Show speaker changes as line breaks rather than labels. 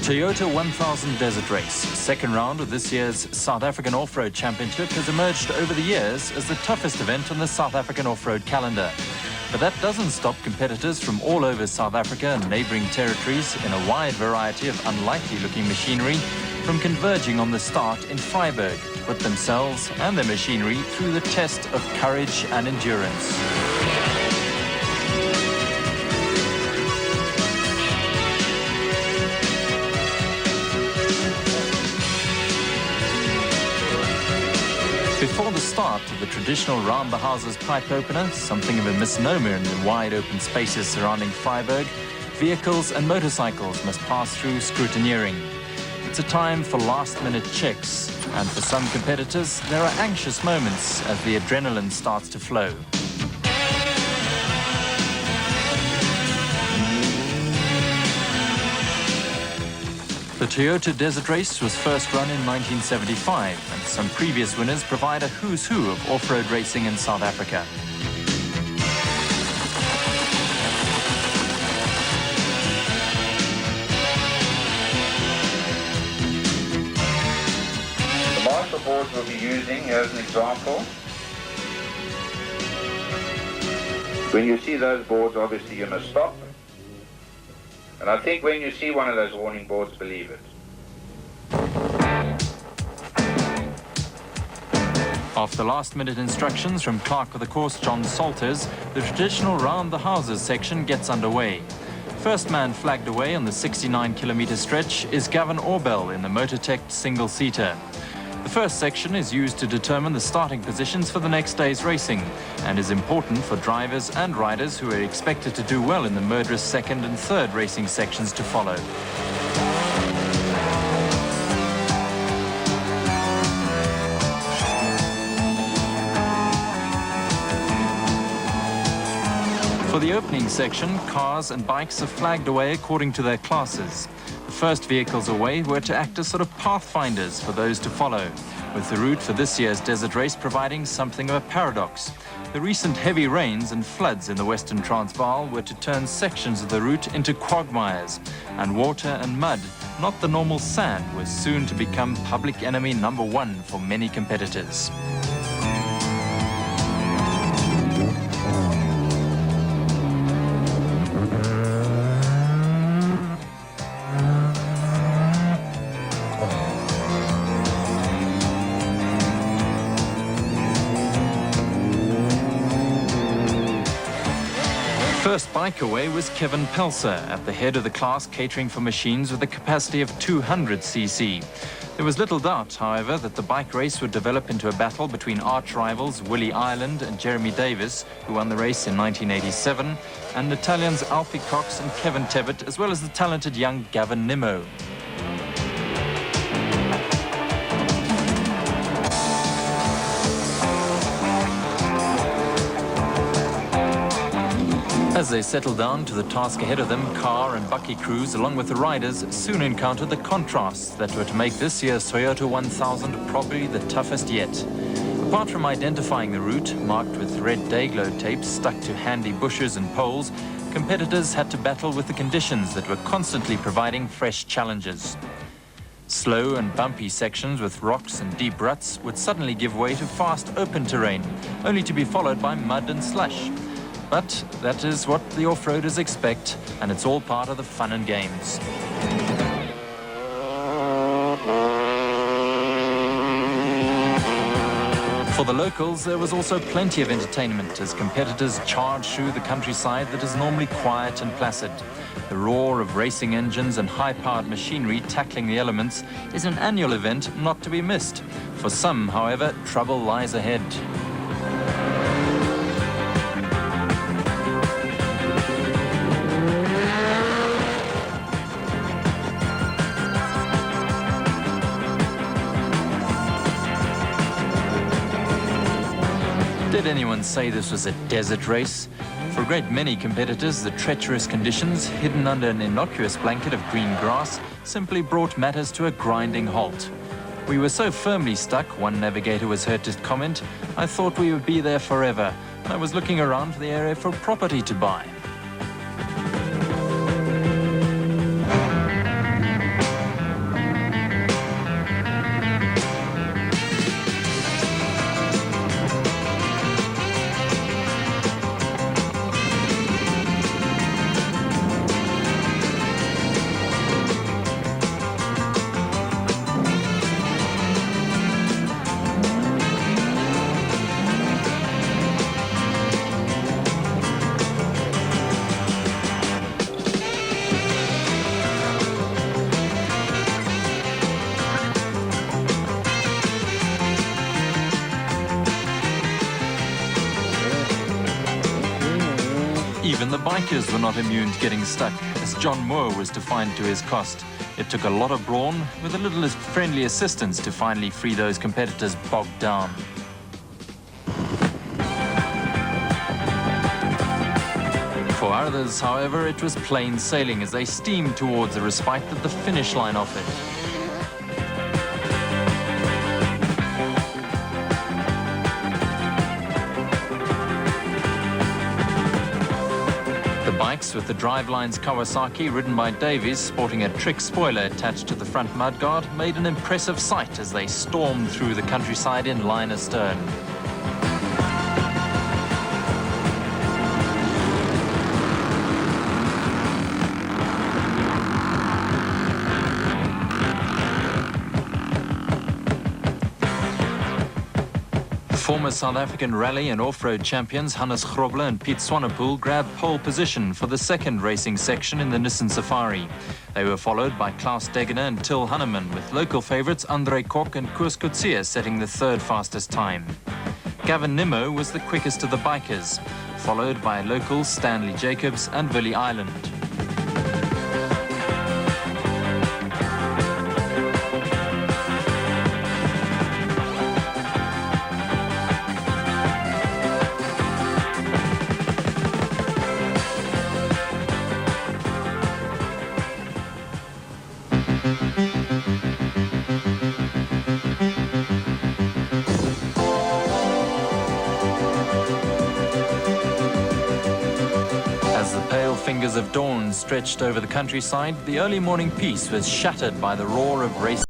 Toyota 1000 Desert Race, second round of this year's South African Off-Road Championship, has emerged over the years as the toughest event on the South African off-road calendar. But that doesn't stop competitors from all over South Africa and neighbouring territories in a wide variety of unlikely-looking machinery from converging on the start in Freiburg to put themselves and their machinery through the test of courage and endurance. Before the start of the traditional round the houses pipe opener, something of a misnomer in the wide open spaces surrounding Freiburg, vehicles and motorcycles must pass through scrutineering. It's a time for last-minute checks, and for some competitors, there are anxious moments as the adrenaline starts to flow. The Toyota Desert Race was first run in 1975, and some previous winners provide a who's who of off-road racing in South Africa.
The master boards we'll be using, here's an example. When you see those boards, obviously you must stop. And I think when you see one of those warning boards, believe it.
After last-minute instructions from clerk of the course John Salters, the traditional round the houses section gets underway. First man flagged away on the 69-kilometre stretch is Gavin Orbell in the Motortech single-seater. The first section is used to determine the starting positions for the next day's racing and is important for drivers and riders who are expected to do well in the murderous second and third racing sections to follow. For the opening section, cars and bikes are flagged away according to their classes. The first vehicles away were to act as sort of pathfinders for those to follow, with the route for this year's desert race providing something of a paradox. The recent heavy rains and floods in the Western Transvaal were to turn sections of the route into quagmires, and water and mud, not the normal sand, was soon to become public enemy number one for many competitors. First bike away was Kevin Pelser at the head of the class catering for machines with a capacity of 200cc. There was little doubt, however, that the bike race would develop into a battle between arch rivals Willie Ireland and Jeremy Davis, who won the race in 1987, and Italians Alfie Cox and Kevin Tebbett, as well as the talented young Gavin Nimmo. As they settled down to the task ahead of them, car and bucky crews, along with the riders, soon encountered the contrasts that were to make this year's Toyota 1000 probably the toughest yet. Apart from identifying the route, marked with red Dayglow tapes stuck to handy bushes and poles, competitors had to battle with the conditions that were constantly providing fresh challenges. Slow and bumpy sections with rocks and deep ruts would suddenly give way to fast open terrain, only to be followed by mud and slush. But that is what the off-roaders expect, and it's all part of the fun and games. For the locals, there was also plenty of entertainment as competitors charged through the countryside that is normally quiet and placid. The roar of racing engines and high-powered machinery tackling the elements is an annual event not to be missed. For some, however, trouble lies ahead. Did anyone say this was a desert race? For a great many competitors, the treacherous conditions, hidden under an innocuous blanket of green grass, simply brought matters to a grinding halt. We were so firmly stuck, one navigator was heard to comment, I thought we would be there forever. I was looking around for the area for property to buy. Even the bikers were not immune to getting stuck, as John Moore was to find to his cost. It took a lot of brawn, with a little friendly assistance, to finally free those competitors bogged down. For others, however, it was plain sailing as they steamed towards a respite that the finish line offered. The bikes with the Drivelines Kawasaki ridden by Davies, sporting a trick spoiler attached to the front mudguard, made an impressive sight as they stormed through the countryside in line astern. Former South African rally and off-road champions Hannes Grobler and Piet Swanepoel grabbed pole position for the second racing section in the Nissan Safari. They were followed by Klaus Degener and Till Hanneman, with local favourites André Kok and Koos Coetzee setting the third fastest time. Gavin Nimmo was the quickest of the bikers, followed by locals Stanley Jacobs and Willie Island. As the pale fingers of dawn stretched over the countryside, the early morning peace was shattered by the roar of race.